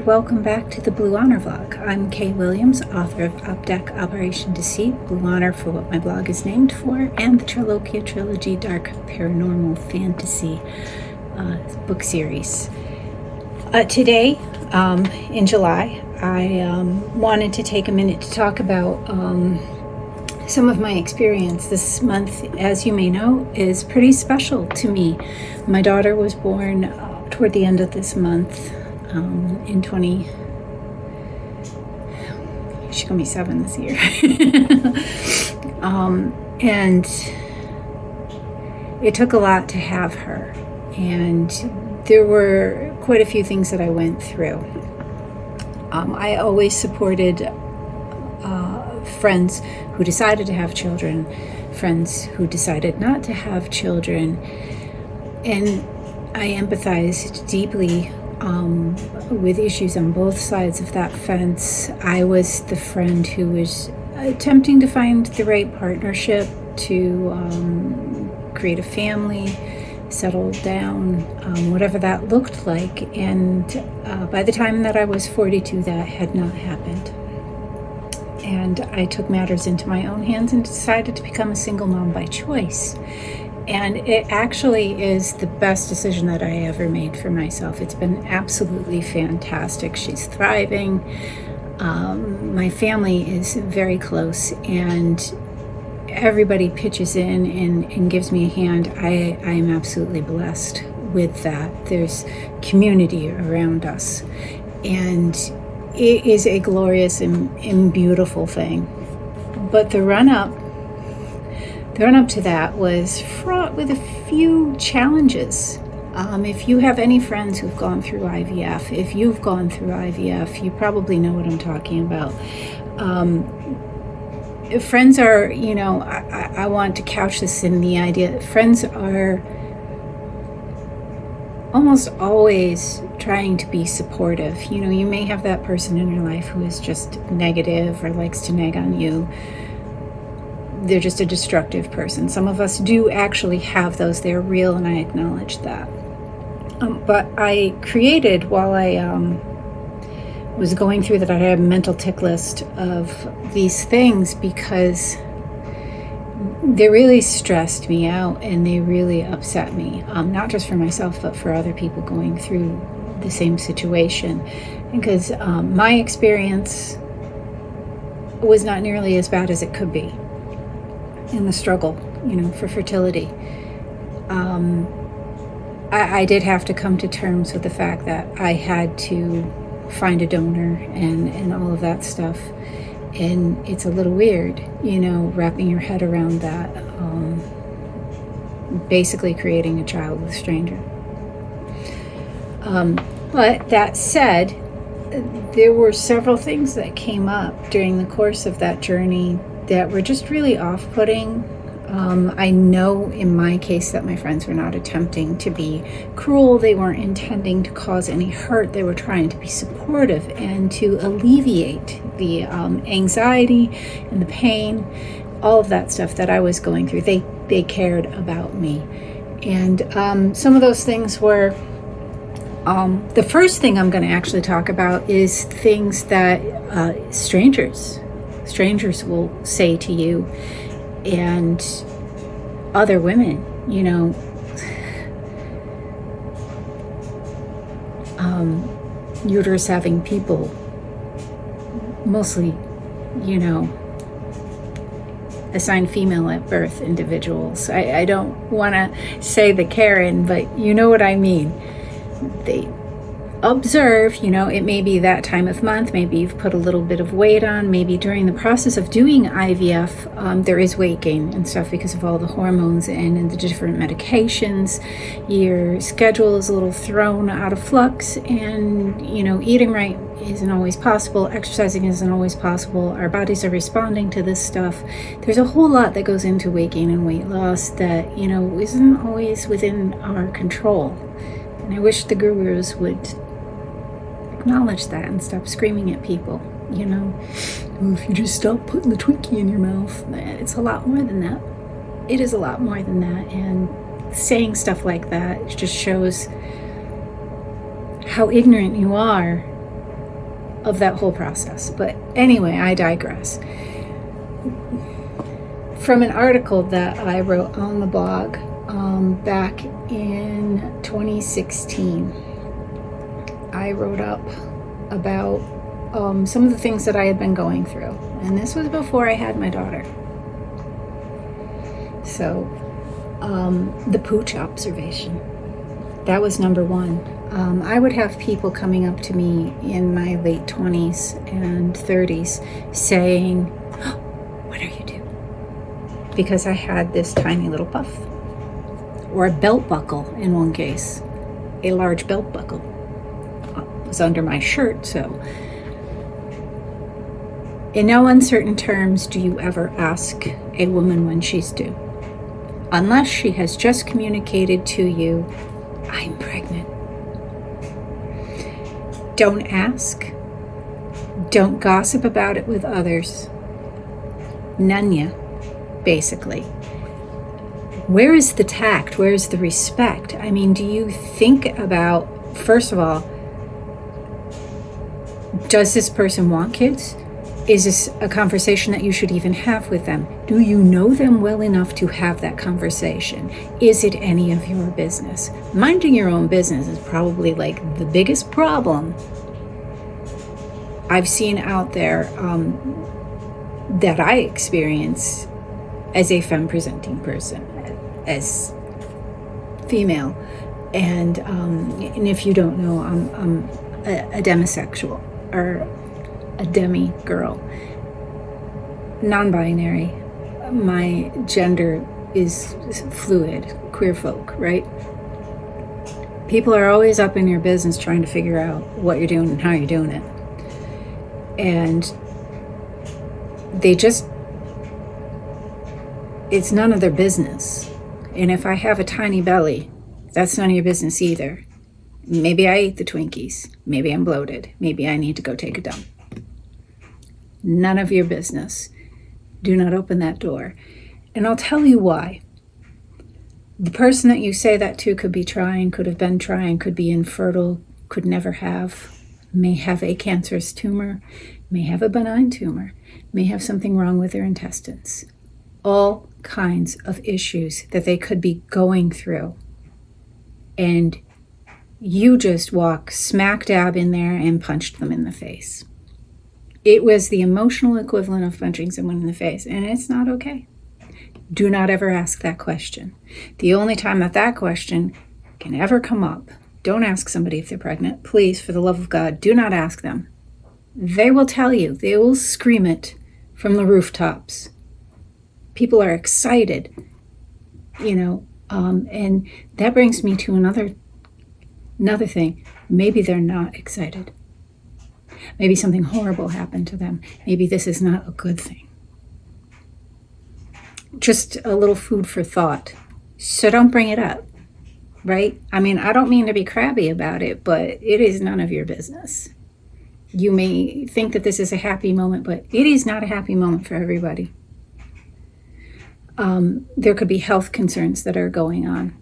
welcome back to the Blue Honor Vlog. I'm Kay Williams, author of op-dec Operation Deceit, Blue Honor for what my blog is named for, and the Triloquia Trilogy Dark Paranormal Fantasy book series. Today, in July, I wanted to take a minute to talk about some of my experience. This month, as you may know, is pretty special to me. My daughter was born toward the end of this month. She's gonna be 7 this year. And it took a lot to have her, and there were quite a few things that I went through. I always supported friends who decided to have children, friends who decided not to have children, and I empathized deeply with issues on both sides of that fence. I was the friend who was attempting to find the right partnership to create a family, settle down, whatever that looked like. And by the time that I was 42, that had not happened. And I took matters into my own hands and decided to become a single mom by choice. And it actually is the best decision that I ever made for myself. It's been absolutely fantastic. She's thriving. My family is very close, and everybody pitches in and gives me a hand. I am absolutely blessed with that. There's community around us, and it is a glorious and beautiful thing. But the run-up to that was fraught with a few challenges. If you have any friends who've gone through IVF, if you've gone through IVF, you probably know what I'm talking about. Friends are, I want to couch this in the idea that friends are almost always trying to be supportive. You may have that person in your life who is just negative or likes to nag on you. They're just a destructive person. Some of us do actually have those. They're real, and I acknowledge that. But I created, while I was going through that, I had a mental tick list of these things because they really stressed me out and they really upset me. Not just for myself, but for other people going through the same situation. Because my experience was not nearly as bad as it could be in the struggle, for fertility. I did have to come to terms with the fact that I had to find a donor and all of that stuff. And it's a little weird, wrapping your head around that, basically creating a child with a stranger. But that said, there were several things that came up during the course of that journey that were just really off-putting. I know in my case that my friends were not attempting to be cruel. They weren't intending to cause any hurt. They were trying to be supportive and to alleviate the anxiety and the pain, all of that stuff that I was going through. They cared about me. And some of those things were, the first thing I'm going to actually talk about is things that strangers will say to you, and other women, uterus having people, mostly, assigned female at birth individuals. I don't want to say the Karen, but you know what I mean. They observe, it may be that time of month, maybe you've put a little bit of weight on, maybe during the process of doing IVF, there is weight gain and stuff because of all the hormones and the different medications. Your schedule is a little thrown out of flux, and, eating right isn't always possible, exercising isn't always possible, our bodies are responding to this stuff. There's a whole lot that goes into weight gain and weight loss that, isn't always within our control. And I wish the gurus would acknowledge that and stop screaming at people, Oh, if you just stop putting the Twinkie in your mouth. It's a lot more than that. It is a lot more than that. And saying stuff like that just shows how ignorant you are of that whole process. But anyway, I digress. From an article that I wrote on the blog back in 2016, I wrote up about some of the things that I had been going through. And this was before I had my daughter. So, the pooch observation. That was number one. I would have people coming up to me in my late 20s and 30s saying, oh, what are you doing? Because I had this tiny little puff. Or a belt buckle in one case. A large belt buckle. It was under my shirt, so. In no uncertain terms do you ever ask a woman when she's due. Unless she has just communicated to you, I'm pregnant. Don't ask. Don't gossip about it with others. None ya, basically. Where is the tact? Where is the respect? I mean, do you think about, first of all, does this person want kids? Is this a conversation that you should even have with them? Do you know them well enough to have that conversation? Is it any of your business? Minding your own business is probably like the biggest problem I've seen out there that I experience as a femme presenting person, as female. And if you don't know, I'm a demisexual, or a demi girl, non-binary. My gender is fluid, queer folk, right? People are always up in your business trying to figure out what you're doing and how you're doing it. And it's none of their business. And if I have a tiny belly, that's none of your business either. Maybe I ate the Twinkies. Maybe I'm bloated. Maybe I need to go take a dump. None of your business. Do not open that door. And I'll tell you why. The person that you say that to could be trying, could have been trying, could be infertile, could never have, may have a cancerous tumor, may have a benign tumor, may have something wrong with their intestines. All kinds of issues that they could be going through. And you just walk smack dab in there and punched them in the face. It was the emotional equivalent of punching someone in the face, and it's not okay. Do not ever ask that question. The only time that question can ever come up, don't ask somebody if they're pregnant. Please, for the love of God, do not ask them. They will tell you. They will scream it from the rooftops. People are excited, and that brings me to another thing. Maybe they're not excited. Maybe something horrible happened to them. Maybe this is not a good thing. Just a little food for thought. So don't bring it up, right? I mean, I don't mean to be crabby about it, but it is none of your business. You may think that this is a happy moment, but it is not a happy moment for everybody. There could be health concerns that are going on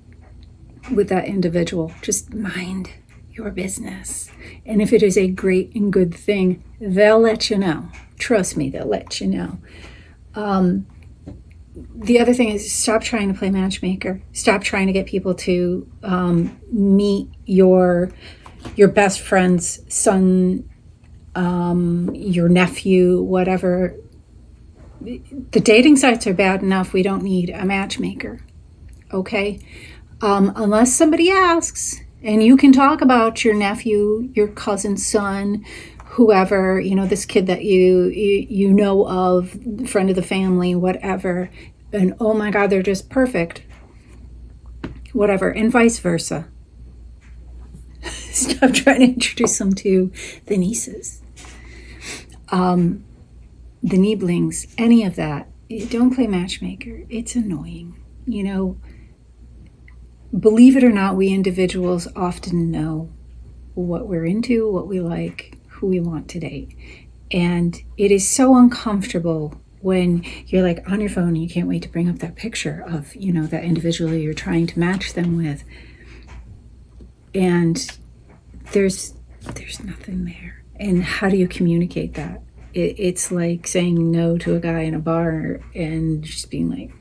with that individual. Just mind your business. And if it is a great and good thing, they'll let you know. Trust me, they'll let you know. The other thing is, stop trying to play matchmaker. Stop trying to get people to meet your best friend's son, your nephew, whatever. The dating sites are bad enough. We don't need a matchmaker, okay? Unless somebody asks, and you can talk about your nephew, your cousin's son, whoever, this kid that you know of, friend of the family, whatever, and oh my God, they're just perfect, whatever, and vice versa. Stop trying to introduce them to the nieces, the Nieblings, any of that. Don't play matchmaker. It's annoying, Believe it or not, we individuals often know what we're into, what we like, who we want to date. And it is so uncomfortable when you're like on your phone and you can't wait to bring up that picture of, that individual you're trying to match them with. And there's nothing there. And how do you communicate that? It's like saying no to a guy in a bar and just being like,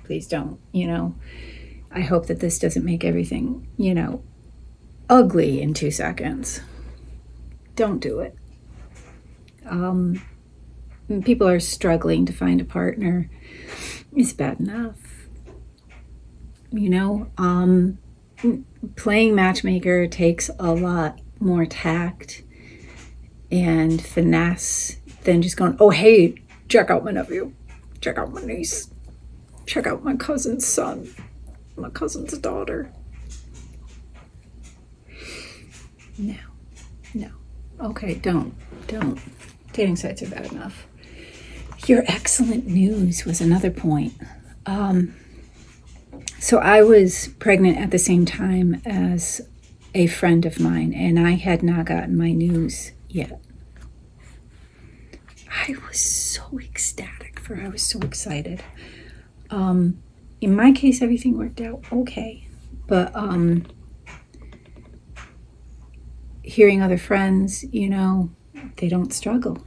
please don't, I hope that this doesn't make everything, ugly in 2 seconds. Don't do it. People are struggling to find a partner. It's bad enough. Playing matchmaker takes a lot more tact and finesse than just going, oh, hey, check out my nephew, check out my niece, check out my cousin's son, my cousin's daughter. No. Okay, don't. Dating sites are bad enough. Your excellent news was another point. So I was pregnant at the same time as a friend of mine, and I had not gotten my news yet. I was so ecstatic for her. I was so excited. In my case, everything worked out okay. But hearing other friends, they don't struggle.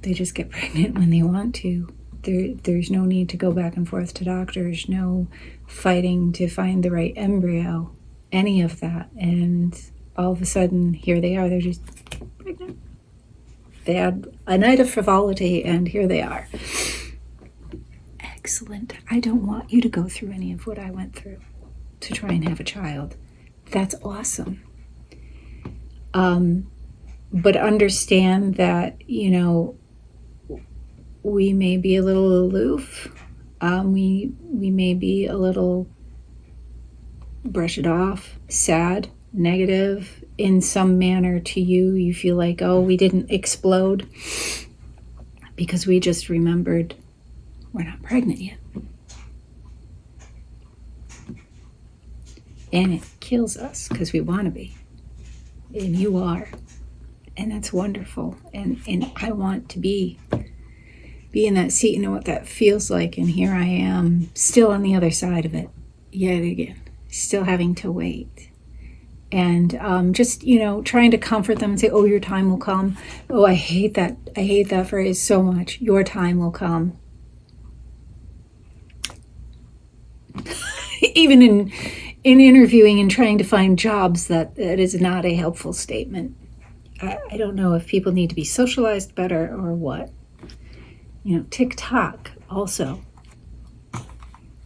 They just get pregnant when they want to. There's no need to go back and forth to doctors, no fighting to find the right embryo, any of that. And all of a sudden, here they are. They're just pregnant. They had a night of frivolity, and here they are. Excellent. I don't want you to go through any of what I went through to try and have a child. That's awesome. But understand that, we may be a little aloof. We may be a little brush it off, sad, negative in some manner to you. You feel like, oh, we didn't explode because we just remembered we're not pregnant yet. And it kills us because we want to be. And you are. And that's wonderful. And I want to be in that seat and know what that feels like. And here I am, still on the other side of it, yet again, still having to wait. And just, trying to comfort them and say, oh, your time will come. Oh, I hate that. I hate that phrase so much. Your time will come. Even in interviewing and trying to find jobs, that is not a helpful statement. I don't know if people need to be socialized better or what. TikTok also.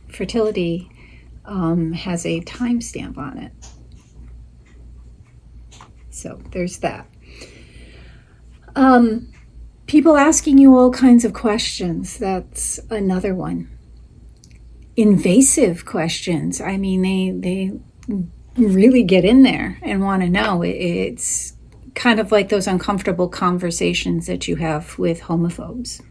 Fertility has a timestamp on it. So there's that. People asking you all kinds of questions. That's another one. Invasive questions. I mean, they really get in there and want to know. It's kind of like those uncomfortable conversations that you have with homophobes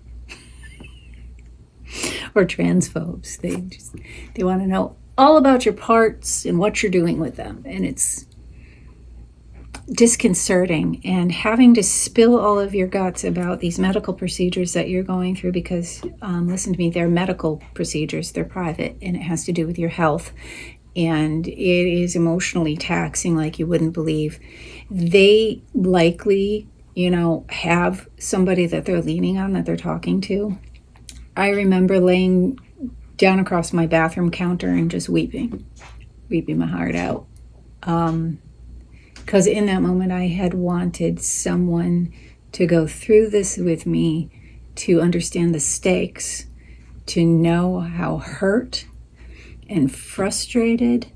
or transphobes. They want to know all about your parts and what you're doing with them. And it's disconcerting, and having to spill all of your guts about these medical procedures that you're going through, because listen to me, they're medical procedures, they're private, and it has to do with your health, and it is emotionally taxing like you wouldn't believe. They likely, have somebody that they're leaning on, that they're talking to. I remember laying down across my bathroom counter and just weeping my heart out. Because in that moment, I had wanted someone to go through this with me, to understand the stakes, to know how hurt and frustrated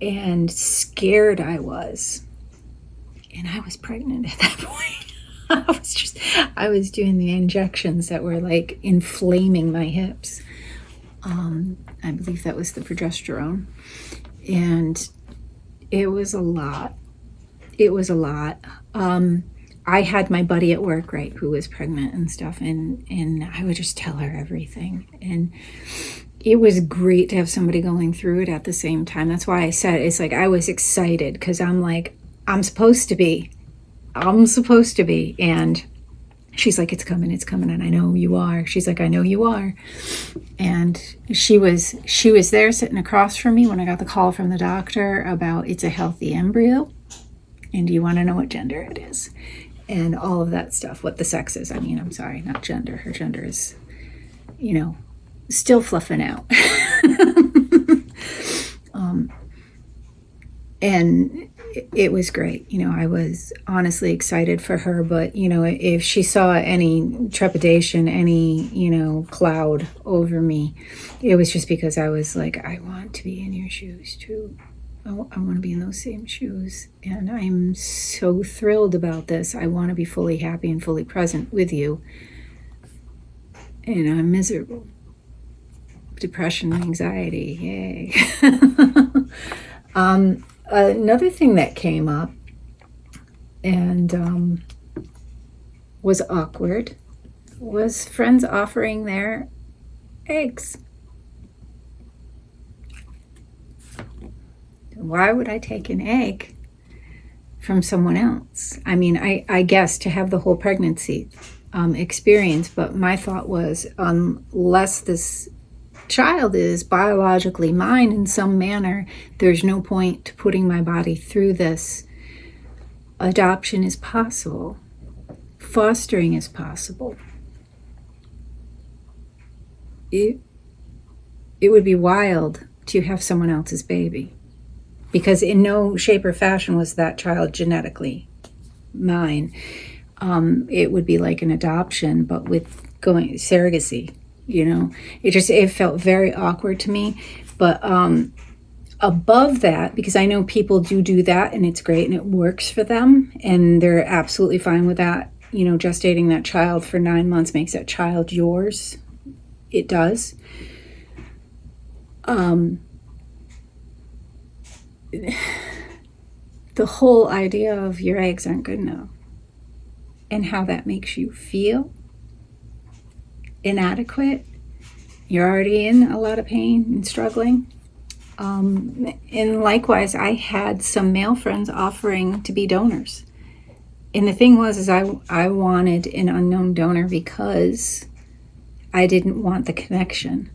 and scared I was. And I was pregnant at that point. I was doing the injections that were like inflaming my hips. I believe that was the progesterone. And it was a lot. I had my buddy at work, right, who was pregnant and stuff, and I would just tell her everything. And it was great to have somebody going through it at the same time. That's why I said it's like I was excited, because I'm like, I'm supposed to be. And she's like, it's coming, and I know you are. She's like, I know you are. And she was there sitting across from me when I got the call from the doctor about it's a healthy embryo. And do you want to know what gender it is? and all of that stuff, what the sex is. I mean, I'm sorry, not gender. Her gender is, still fluffing out. And it was great. I was honestly excited for her, but, if she saw any trepidation, any, cloud over me, it was just because I was like, I want to be in your shoes too. I want to be in those same shoes. And I'm so thrilled about this. I want to be fully happy and fully present with you. And I'm miserable. Depression, anxiety, yay. Another thing that came up and was awkward was friends offering their eggs. Why would I take an egg from someone else? I mean, I guess to have the whole pregnancy experience, but my thought was, unless this child is biologically mine in some manner, there's no point to putting my body through this. Adoption is possible. Fostering is possible. It would be wild to have someone else's baby, because in no shape or fashion was that child genetically mine. It would be like an adoption, but with surrogacy. It felt very awkward to me. But above that, because I know people do that and it's great and it works for them and they're absolutely fine with that. Gestating that child for 9 months makes that child yours. It does. The whole idea of your eggs aren't good enough and how that makes you feel inadequate. You're already in a lot of pain and struggling. And likewise, I had some male friends offering to be donors. And the thing was, I wanted an unknown donor because I didn't want the connection.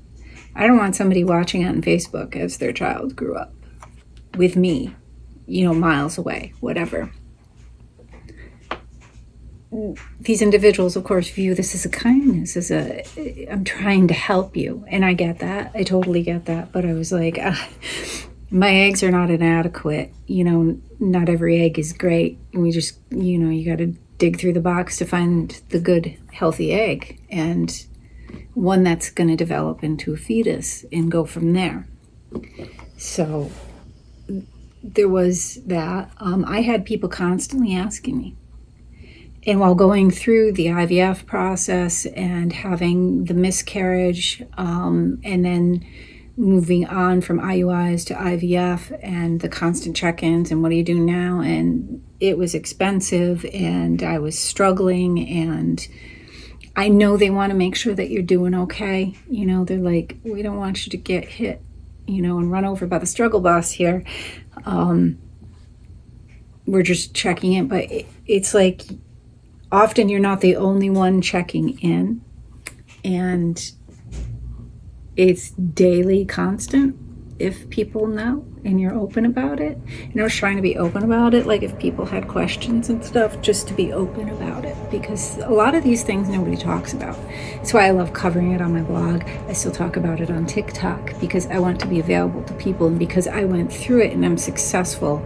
I don't want somebody watching on Facebook as their child grew up with me, miles away, whatever. These individuals, of course, view this as a kindness, I'm trying to help you. And I get that. I totally get that. But I was like, my eggs are not inadequate. Not every egg is great. And we just, you got to dig through the box to find the good, healthy egg. And one that's going to develop into a fetus and go from there. So there was that. I had people constantly asking me. And while going through the IVF process and having the miscarriage, and then moving on from IUIs to IVF and the constant check-ins and what do you do now? And it was expensive and I was struggling, and I know they want to make sure that you're doing okay. They're like, we don't want you to get hit, and run over by the struggle bus here. We're just checking in, but it's like, often you're not the only one checking in, and it's daily, constant, if people know and you're open about it. I was trying to be open about it, like if people had questions and stuff, just to be open about it, because a lot of these things nobody talks about. That's why I love covering it on my blog. I still talk about it on TikTok, because I want to be available to people, and because I went through it and I'm successful,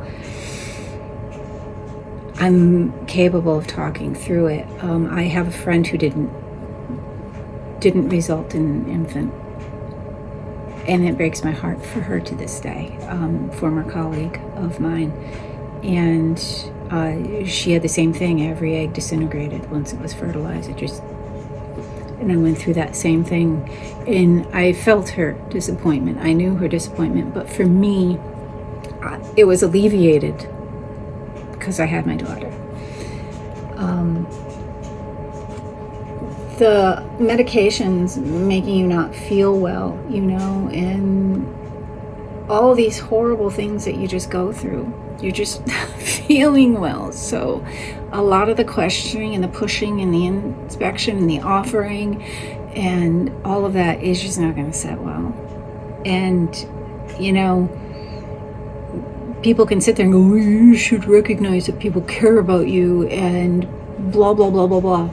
I'm capable of talking through it. I have a friend who didn't result in an infant, and it breaks my heart for her to this day. Former colleague of mine, and she had the same thing. Every egg disintegrated once it was fertilized. And I went through that same thing, and I felt her disappointment. I knew her disappointment, but for me, it was alleviated because I had my daughter. The medications making you not feel well, and all these horrible things that you just go through, you're just not feeling well. So a lot of the questioning and the pushing and the inspection and the offering and all of that is just not going to set well. And, people can sit there and go, well, you should recognize that people care about you, and blah, blah, blah, blah, blah.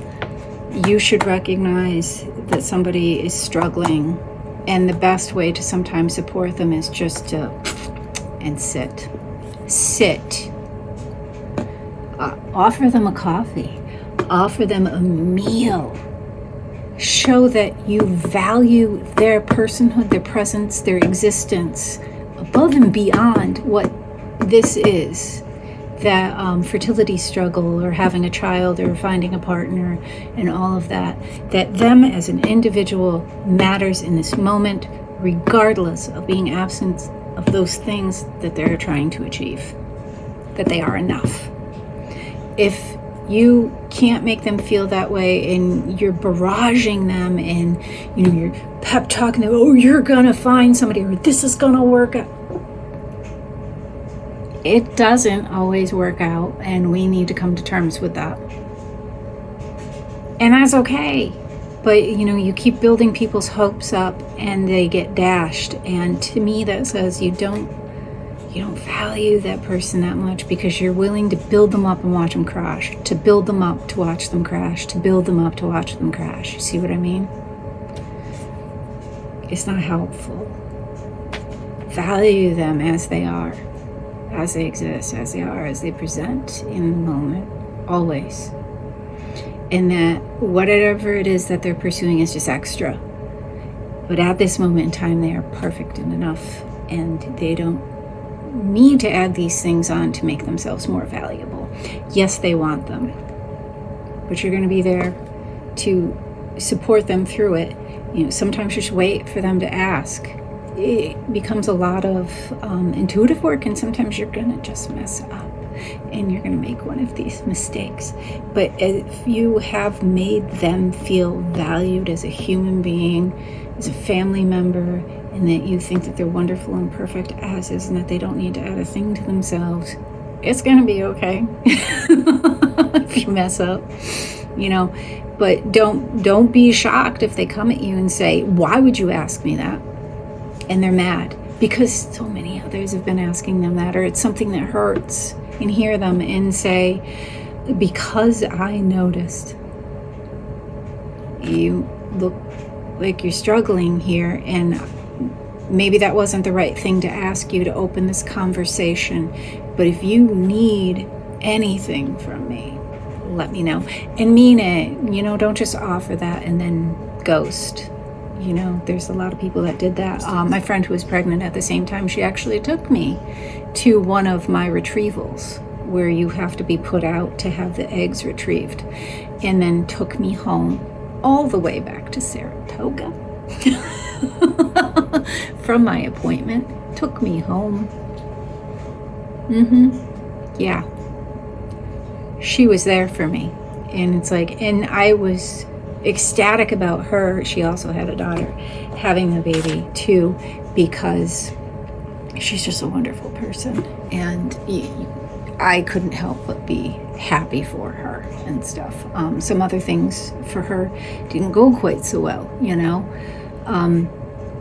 You should recognize that somebody is struggling, and the best way to sometimes support them is just to sit. Offer them a coffee, offer them a meal. Show that you value their personhood, their presence, their existence above and beyond what this is, that fertility struggle or having a child or finding a partner and all of that, that them as an individual matters in this moment, regardless of being absent of those things that they're trying to achieve, that they are enough. If you can't make them feel that way and you're barraging them and you're pep talking them, oh, you're gonna find somebody, or this is gonna work out. It doesn't always work out, and we need to come to terms with that. And that's okay. But you keep building people's hopes up and they get dashed. And to me that says you don't value that person that much, because you're willing to build them up and watch them crash, to build them up to watch them crash, to build them up to watch them crash. You see what I mean? It's not helpful. Value them as they are, as they exist, as they are, as they present in the moment, always. And that whatever it is that they're pursuing is just extra. But at this moment in time, they are perfect and enough, and they don't need to add these things on to make themselves more valuable. Yes, they want them, but you're going to be there to support them through it. Sometimes just wait for them to ask. It becomes a lot of intuitive work, and sometimes you're going to just mess up and you're going to make one of these mistakes. But if you have made them feel valued as a human being, as a family member, and that you think that they're wonderful and perfect as is, and that they don't need to add a thing to themselves, it's going to be okay if you mess up, but don't be shocked if they come at you and say, why would you ask me that? And they're mad because so many others have been asking them that, or it's something that hurts, and hear them and say, because I noticed you look like you're struggling here, and maybe that wasn't the right thing to ask you to open this conversation, but if you need anything from me, let me know. And mean it. Don't just offer that and then ghost. There's a lot of people that did that. My friend who was pregnant at the same time, she actually took me to one of my retrievals where you have to be put out to have the eggs retrieved, and then took me home all the way back to Saratoga from my appointment. Took me home. Yeah. She was there for me. And it's like, and I was ecstatic about her. She also had a daughter, having the baby too, because she's just a wonderful person. And I couldn't help but be happy for her and stuff. Some other things for her didn't go quite so well,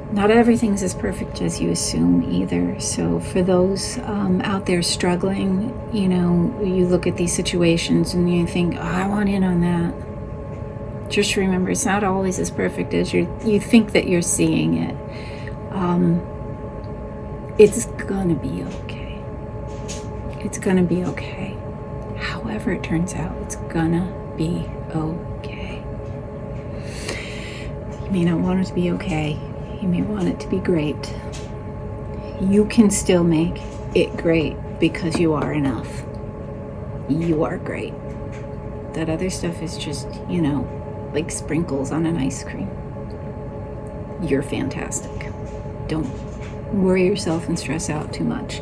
Not everything's as perfect as you assume either. So for those out there struggling, you look at these situations and you think, oh, I want in on that. Just remember, it's not always as perfect as you think that you're seeing it. It's gonna be okay. It's gonna be okay. However it turns out, it's gonna be okay. You may not want it to be okay. You may want it to be great. You can still make it great because you are enough. You are great. That other stuff is just, like sprinkles on an ice cream. You're fantastic. Don't worry yourself and stress out too much.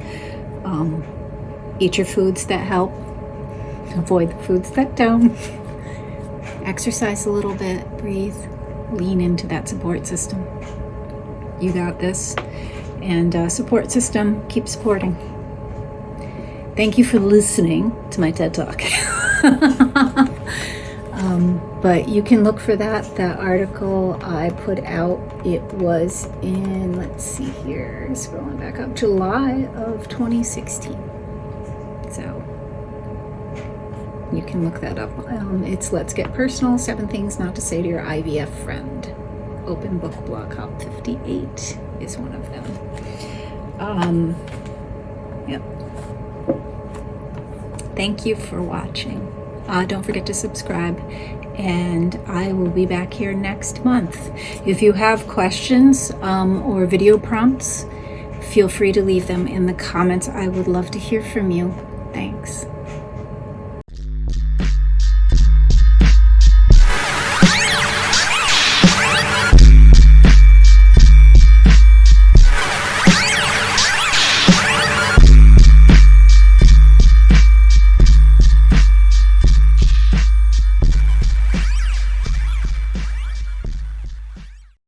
Eat your foods that help. Avoid the foods that don't. Exercise a little bit. Breathe. Lean into that support system. You got this. And support system, keep supporting. Thank you for listening to my TED Talk. But you can look for that article I put out. It was in, let's see here, scrolling back up, July of 2016. So You can look that up. It's Let's Get Personal, 7 Things Not to Say to Your IVF Friend. Open Book Blog Hop 58 is one of them. Yep. Thank you for watching. Don't forget to subscribe, and I will be back here next month. If you have questions or video prompts, feel free to leave them in the comments. I would love to hear from you. Thanks.